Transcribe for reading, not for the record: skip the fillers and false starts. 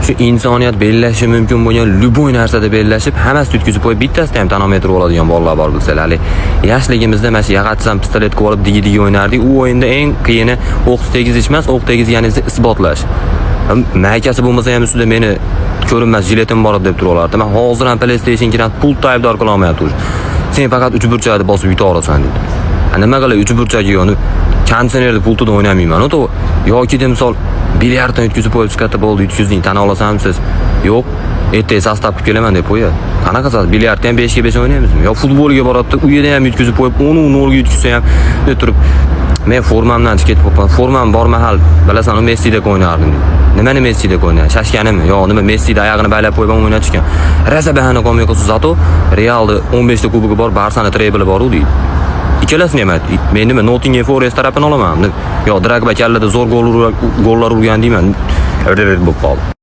Shu insoniyat bellashi mumkin bo'lgan любой narsada bellashib, hammasi tutkizib qo'yib, bittasida ham tonometr oladigan bolalar bor bilsalar. Yoshligimizda mana shu yag'atsam pistolet olib digi o'ynardik. U o'yinda eng qiyini o'q tegizish emas, o'q tegizganingizni isbotlash. Maykasi bo'lmasa ham ustida meni ko'rinmas jiletim bor deb turaverdi. Men hozir ham PlayStation kiran pul tayyor qila olmayapti. Sen faqat 3 burchakni bosib yuta olasan dedi. Nima qilay 3 burchak yoni konditsionerda pultida o'ynamayman. Yoki de misol bilyarddan yutkizib qo'yib chiqadi bo'ldi, yutkizding, tan olasansiz. Yo'q, ertaga sostav qilib kelaman deb qo'yadi. Qanaqa sostav? Bilyardda ham 5 ga 5 o'ynaymizmi? Yo futbolga boradi, u yerda ham yutkizib qo'yib, 10 0 ga yutkizsa ham deb turib, men formamdan chiqib ketib, formam bor mahal, bilasan, u Messidek o'ynardim. Nimani Messidek o'ynaydi? Shashganimi? Yo, nima Messida oyog'ini baylab qo'yib o'ynatishgan. Raza bahana qolmay qolsa, zato Realda 15 ta kubogi bor, Barsani treble bor u deydi. Ikkalasini ham aytdi. Men nima Nottingham Forest tarafini olaman. Yo, Drogba kallada zo'r gollar urgan deyman. Bo'lib qoldi.